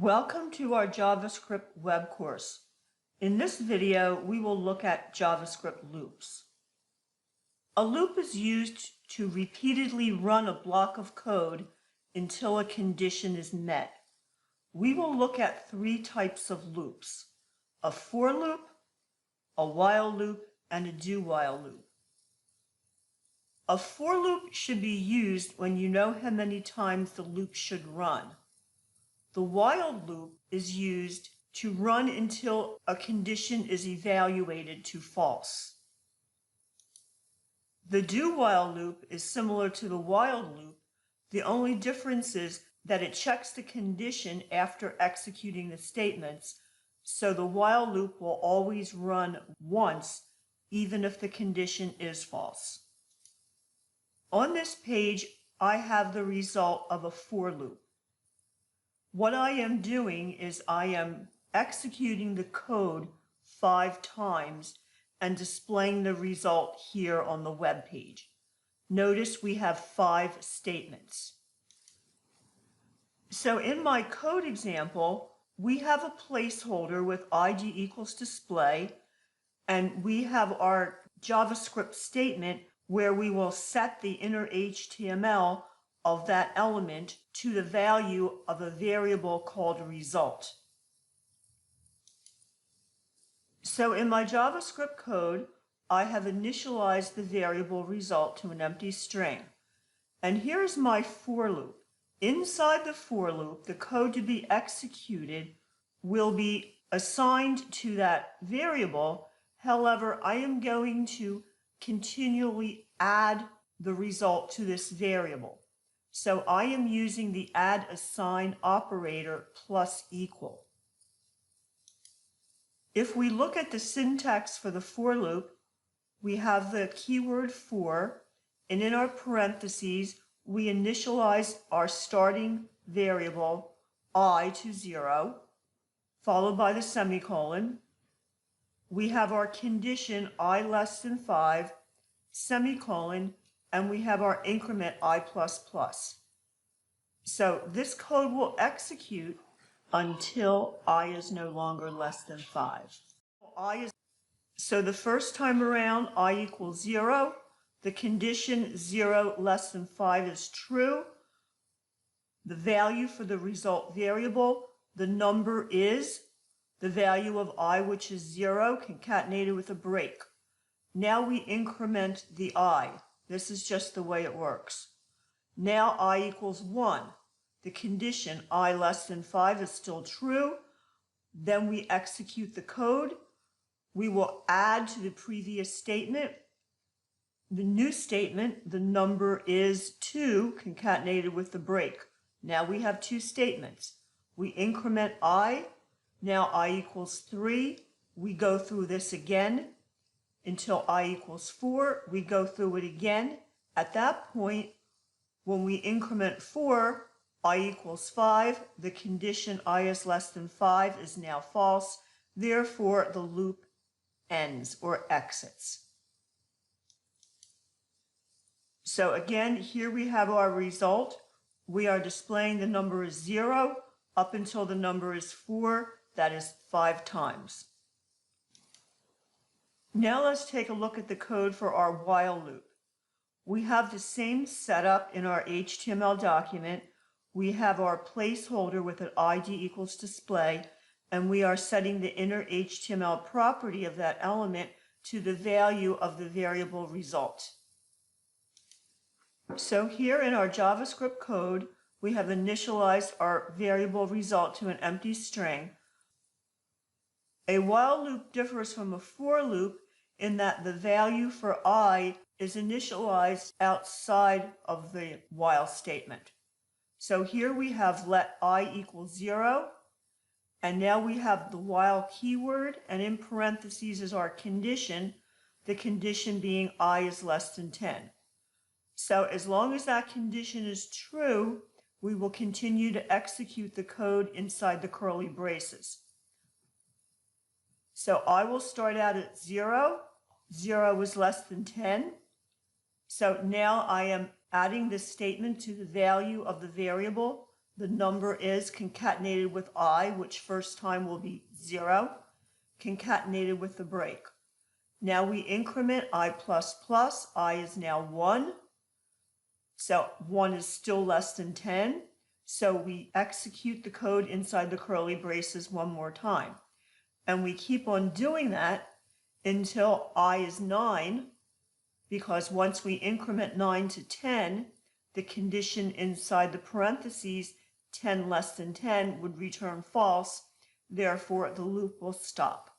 Welcome to our JavaScript web course. In this video, we will look at JavaScript loops. A loop is used to repeatedly run a block of code until a condition is met. We will look at three types of loops: a for loop, a while loop, and a do-while loop. A for loop should be used when you know how many times the loop should run. The while loop is used to run until a condition is evaluated to false. The do-while loop is similar to the while loop. The only difference is that it checks the condition after executing the statements, so the while loop will always run once, even if the condition is false. On this page, I have the result of a for loop. What I am doing is I am executing the code 5 times and displaying the result here on the web page. Notice we have 5 statements. So in my code example, we have a placeholder with ID equals display, and we have our JavaScript statement where we will set the inner HTML of that element to the value of a variable called result. So in my JavaScript code, I have initialized the variable result to an empty string. And here's my for loop. Inside the for loop, the code to be executed will be assigned to that variable. However, I am going to continually add the result to this variable. So I am using the add assign operator plus equal. If we look at the syntax for the for loop, we have the keyword for, and in our parentheses, we initialize our starting variable I to 0, followed by the semicolon. We have our condition I less than 5, semicolon, and we have our increment I++. So this code will execute until I is no longer less than 5. So the first time around, I equals 0. The condition 0 less than 5 is true. The value for the result variable, the number is the value of I, which is 0, concatenated with a break. Now we increment the I. This is just the way it works. Now I equals 1. The condition I less than 5 is still true. Then we execute the code. We will add to the previous statement the new statement, the number is 2, concatenated with the break. Now we have 2 statements. We increment I. Now I equals 3. We go through this again until I equals 4. We go through it again. At that point, when we increment 4, I equals 5. The condition I is less than 5 is now false. Therefore, the loop ends or exits. So again, here we have our result. We are displaying the number is 0 up until the number is 4. That is 5 times. Now let's take a look at the code for our while loop. We have the same setup in our HTML document. We have our placeholder with an ID equals display, and we are setting the inner HTML property of that element to the value of the variable result. So here in our JavaScript code, we have initialized our variable result to an empty string. A while loop differs from a for loop in that the value for I is initialized outside of the while statement. So here we have let I equal 0, and now we have the while keyword, and in parentheses is our condition, the condition being I is less than 10. So as long as that condition is true, we will continue to execute the code inside the curly braces. So I will start out at 0. 0 is less than 10. So now I am adding this statement to the value of the variable. The number is concatenated with I, which first time will be 0, concatenated with the break. Now we increment I++, I is now 1, so 1 is still less than 10, so we execute the code inside the curly braces one more time. And we keep on doing that until I is 9, because once we increment 9 to 10, the condition inside the parentheses, 10 less than 10, would return false. Therefore, the loop will stop.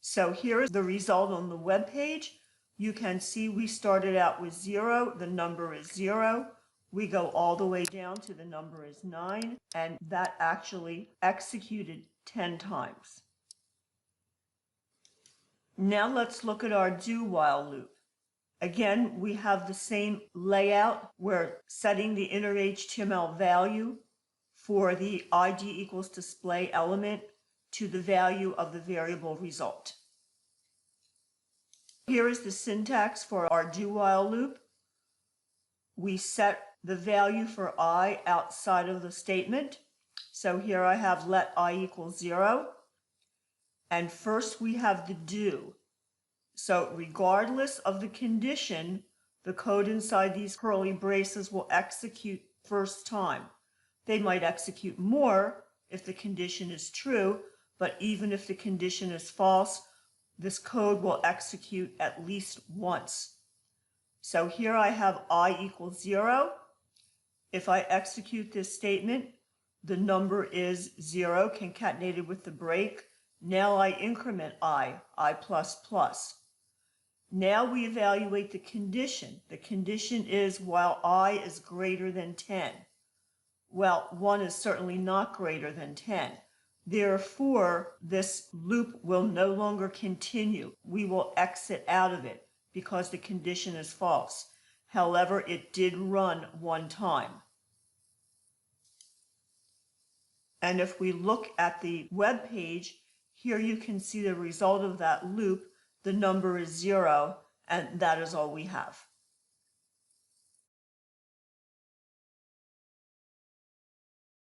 So here is the result on the web page. You can see we started out with 0. The number is 0. We go all the way down to the number is 9, and that actually executed 10 times. Now let's look at our do while loop. Again, we have the same layout. We're setting the inner HTML value for the ID equals display element to the value of the variable result. Here is the syntax for our do while loop. We set the value for I outside of the statement. So here I have let I equal 0. And first we have the do. So regardless of the condition, the code inside these curly braces will execute first time. They might execute more if the condition is true, but even if the condition is false, this code will execute at least once. So here I have I equals 0. If I execute this statement, the number is 0 concatenated with the break. Now I increment I++. Now we evaluate the condition. The condition is while I is greater than 10. Well, 1 is certainly not greater than 10. Therefore, this loop will no longer continue. We will exit out of it because the condition is false. However, it did run one time. And if we look at the web page, here you can see the result of that loop. The number is 0, and that is all we have.